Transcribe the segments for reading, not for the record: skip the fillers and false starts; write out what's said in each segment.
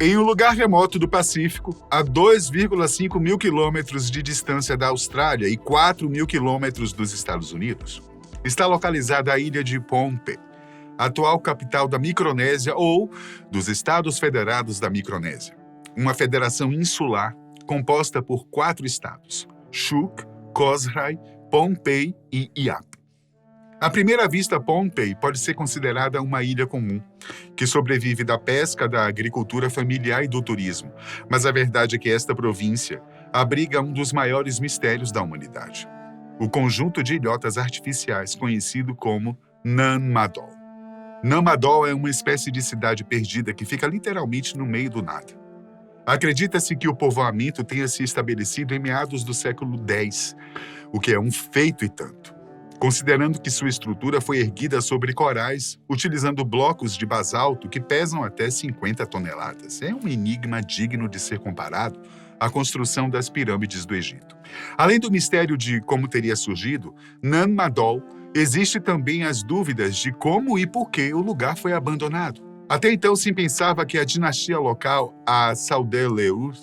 Em um lugar remoto do Pacífico, a 2,5 mil quilômetros de distância da Austrália e 4 mil quilômetros dos Estados Unidos, está localizada a ilha de Pohnpei, atual capital da Micronésia ou dos Estados Federados da Micronésia, uma federação insular composta por 4 estados: Chuuk, Kosrae, Pohnpei e Iap. À primeira vista, Pohnpei pode ser considerada uma ilha comum, que sobrevive da pesca, da agricultura familiar e do turismo. Mas a verdade é que esta província abriga um dos maiores mistérios da humanidade: o conjunto de ilhotas artificiais conhecido como Nan Madol. Nan Madol é uma espécie de cidade perdida que fica literalmente no meio do nada. Acredita-se que o povoamento tenha se estabelecido em meados do século X, o que é um feito e tanto, considerando que sua estrutura foi erguida sobre corais, utilizando blocos de basalto que pesam até 50 toneladas. É um enigma digno de ser comparado à construção das pirâmides do Egito. Além do mistério de como teria surgido, Nan Madol, existe também as dúvidas de como e por que o lugar foi abandonado. Até então se pensava que a dinastia local, a Saudeleur,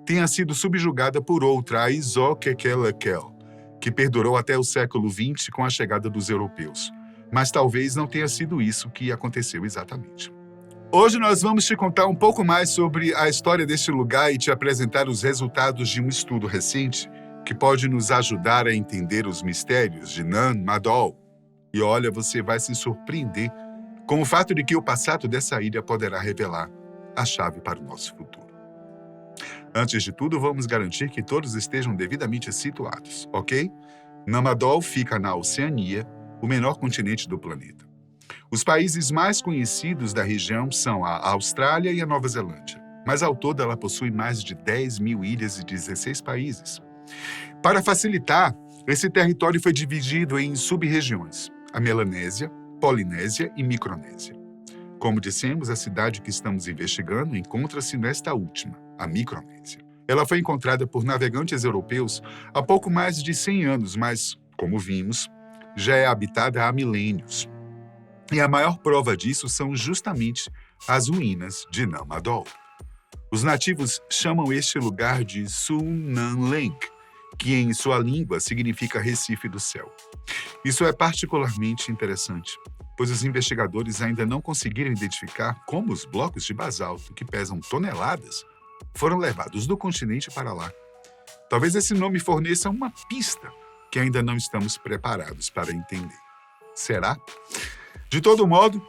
tenha sido subjugada por outra, a Izokekelekel, que perdurou até o século XX com a chegada dos europeus. Mas talvez não tenha sido isso que aconteceu exatamente. Hoje nós vamos te contar um pouco mais sobre a história deste lugar e te apresentar os resultados de um estudo recente que pode nos ajudar a entender os mistérios de Nan Madol. E olha, você vai se surpreender com o fato de que o passado dessa ilha poderá revelar a chave para o nosso futuro. Antes de tudo, vamos garantir que todos estejam devidamente situados, ok? Nan Madol fica na Oceania, o menor continente do planeta. Os países mais conhecidos da região são a Austrália e a Nova Zelândia, mas ao todo ela possui mais de 10 mil ilhas e 16 países. Para facilitar, esse território foi dividido em sub-regiões: a Melanésia, Polinésia e Micronésia. Como dissemos, a cidade que estamos investigando encontra-se nesta última, a Micronésia. Ela foi encontrada por navegantes europeus há pouco mais de 100 anos, mas, como vimos, já é habitada há milênios. E a maior prova disso são justamente as ruínas de Nan Madol. Os nativos chamam este lugar de Sunanleng, que em sua língua significa Recife do Céu. Isso é particularmente interessante, pois os investigadores ainda não conseguiram identificar como os blocos de basalto, que pesam toneladas, foram levados do continente para lá. Talvez esse nome forneça uma pista que ainda não estamos preparados para entender. Será? De todo modo,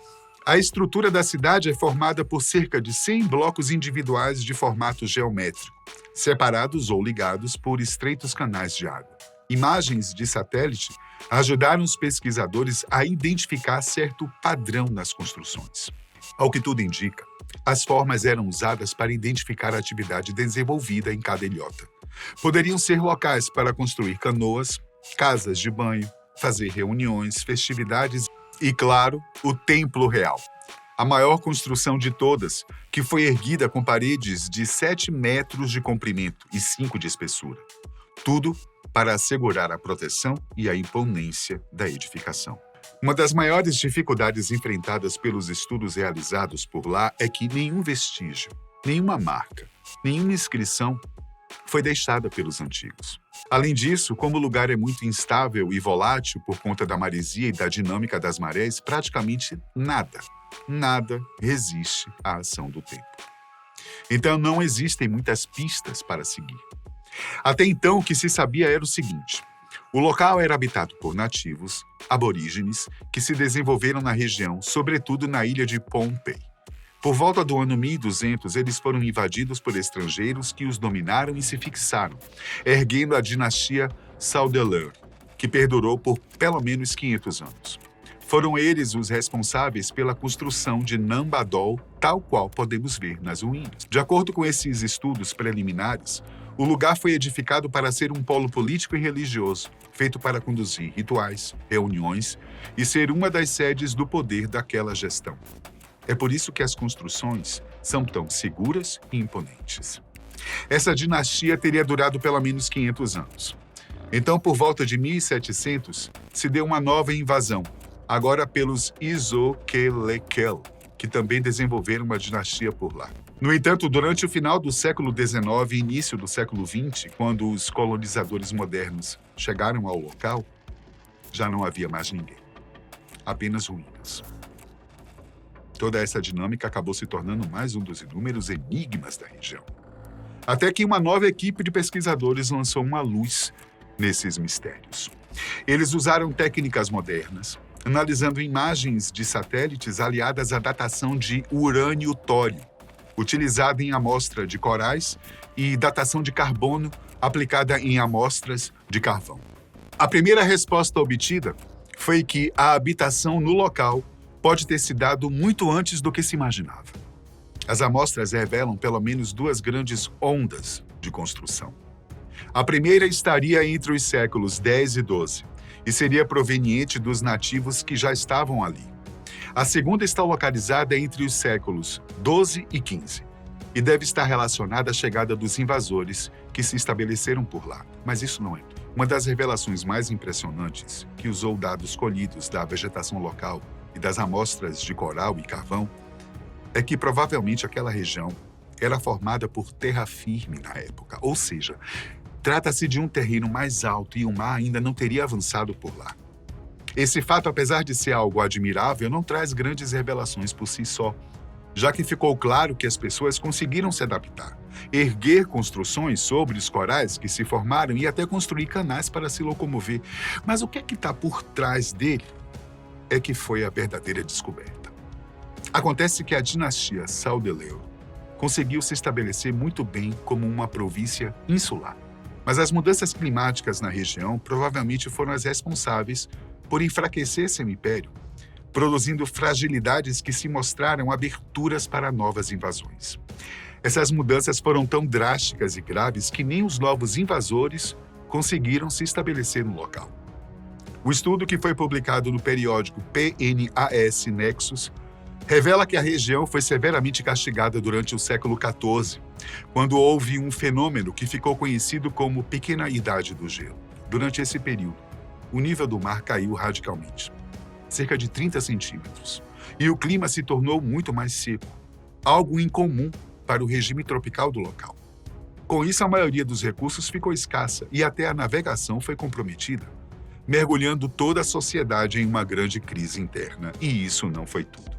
a estrutura da cidade é formada por cerca de 100 blocos individuais de formato geométrico, separados ou ligados por estreitos canais de água. Imagens de satélite ajudaram os pesquisadores a identificar certo padrão nas construções. Ao que tudo indica, as formas eram usadas para identificar a atividade desenvolvida em cada ilhota. Poderiam ser locais para construir canoas, casas de banho, fazer reuniões, festividades e, claro, o Templo Real, a maior construção de todas, que foi erguida com paredes de 7 metros de comprimento e 5 de espessura. Tudo para assegurar a proteção e a imponência da edificação. Uma das maiores dificuldades enfrentadas pelos estudos realizados por lá é que nenhum vestígio, nenhuma marca, nenhuma inscrição foi deixada pelos antigos. Além disso, como o lugar é muito instável e volátil por conta da maresia e da dinâmica das marés, praticamente nada resiste à ação do tempo. Então não existem muitas pistas para seguir. Até então, o que se sabia era o seguinte: o local era habitado por nativos, aborígenes, que se desenvolveram na região, sobretudo na ilha de Pohnpei. Por volta do ano 1200, eles foram invadidos por estrangeiros que os dominaram e se fixaram, erguendo a dinastia Saudeleur, que perdurou por pelo menos 500 anos. Foram eles os responsáveis pela construção de Nan Madol, tal qual podemos ver nas ruínas. De acordo com esses estudos preliminares, o lugar foi edificado para ser um polo político e religioso, feito para conduzir rituais, reuniões e ser uma das sedes do poder daquela gestão. É por isso que as construções são tão seguras e imponentes. Essa dinastia teria durado pelo menos 500 anos. Então, por volta de 1700, se deu uma nova invasão, agora pelos Izokelekel, que também desenvolveram uma dinastia por lá. No entanto, durante o final do século XIX e início do século XX, quando os colonizadores modernos chegaram ao local, já não havia mais ninguém. Apenas ruínas. Toda essa dinâmica acabou se tornando mais um dos inúmeros enigmas da região. Até que uma nova equipe de pesquisadores lançou uma luz nesses mistérios. Eles usaram técnicas modernas, analisando imagens de satélites aliadas à datação de urânio-tório, utilizada em amostra de corais, e datação de carbono, aplicada em amostras de carvão. A primeira resposta obtida foi que a habitação no local pode ter se dado muito antes do que se imaginava. As amostras revelam pelo menos duas grandes ondas de construção. A primeira estaria entre os séculos 10 e 12 e seria proveniente dos nativos que já estavam ali. A segunda está localizada entre os séculos 12 e 15 e deve estar relacionada à chegada dos invasores que se estabeleceram por lá. Mas isso não é tudo. Uma das revelações mais impressionantes, que usou dados colhidos da vegetação local e das amostras de coral e carvão, é que provavelmente aquela região era formada por terra firme na época, ou seja, trata-se de um terreno mais alto e o mar ainda não teria avançado por lá. Esse fato, apesar de ser algo admirável, não traz grandes revelações por si só, já que ficou claro que as pessoas conseguiram se adaptar, erguer construções sobre os corais que se formaram e até construir canais para se locomover. Mas o que é que está por trás dele é que foi a verdadeira descoberta. Acontece que a dinastia Saudeleur conseguiu se estabelecer muito bem como uma província insular. Mas as mudanças climáticas na região provavelmente foram as responsáveis por enfraquecer seu império, produzindo fragilidades que se mostraram aberturas para novas invasões. Essas mudanças foram tão drásticas e graves que nem os novos invasores conseguiram se estabelecer no local. O estudo, que foi publicado no periódico PNAS Nexus, revela que a região foi severamente castigada durante o século XIV, quando houve um fenômeno que ficou conhecido como Pequena Idade do Gelo. Durante esse período, o nível do mar caiu radicalmente, cerca de 30 centímetros, e o clima se tornou muito mais seco, algo incomum para o regime tropical do local. Com isso, a maioria dos recursos ficou escassa e até a navegação foi comprometida, mergulhando toda a sociedade em uma grande crise interna. E isso não foi tudo.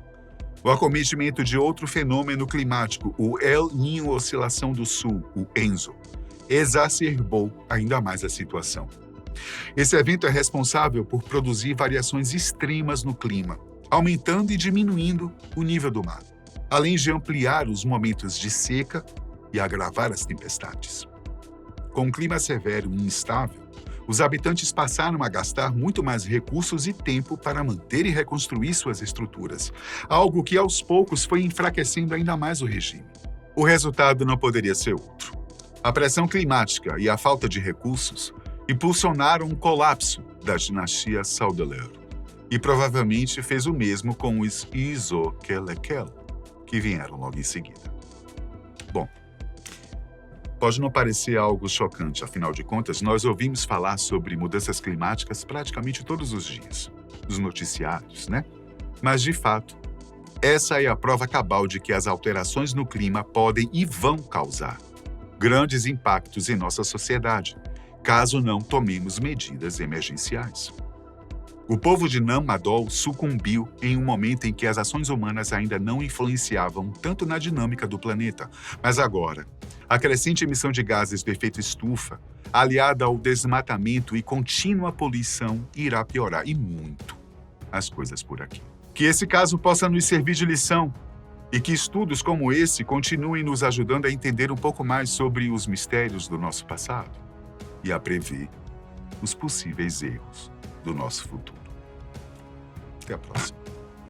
O acometimento de outro fenômeno climático, o El Niño Oscilação do Sul, o ENSO, exacerbou ainda mais a situação. Esse evento é responsável por produzir variações extremas no clima, aumentando e diminuindo o nível do mar, além de ampliar os momentos de seca e agravar as tempestades. Com um clima severo e instável, os habitantes passaram a gastar muito mais recursos e tempo para manter e reconstruir suas estruturas, algo que aos poucos foi enfraquecendo ainda mais o regime. O resultado não poderia ser outro. A pressão climática e a falta de recursos impulsionaram um colapso da dinastia Saudeleur, e provavelmente fez o mesmo com os Iso-Kelekel, que vieram logo em seguida. Bom, pode não parecer algo chocante, afinal de contas, nós ouvimos falar sobre mudanças climáticas praticamente todos os dias, nos noticiários, né? Mas, de fato, essa é a prova cabal de que as alterações no clima podem e vão causar grandes impactos em nossa sociedade, caso não tomemos medidas emergenciais. O povo de Nam-Madol sucumbiu em um momento em que as ações humanas ainda não influenciavam tanto na dinâmica do planeta, mas agora, a crescente emissão de gases do efeito estufa, aliada ao desmatamento e contínua poluição, irá piorar, e muito, as coisas por aqui. Que esse caso possa nos servir de lição e que estudos como esse continuem nos ajudando a entender um pouco mais sobre os mistérios do nosso passado e a prever os possíveis erros do nosso futuro. Até a próxima.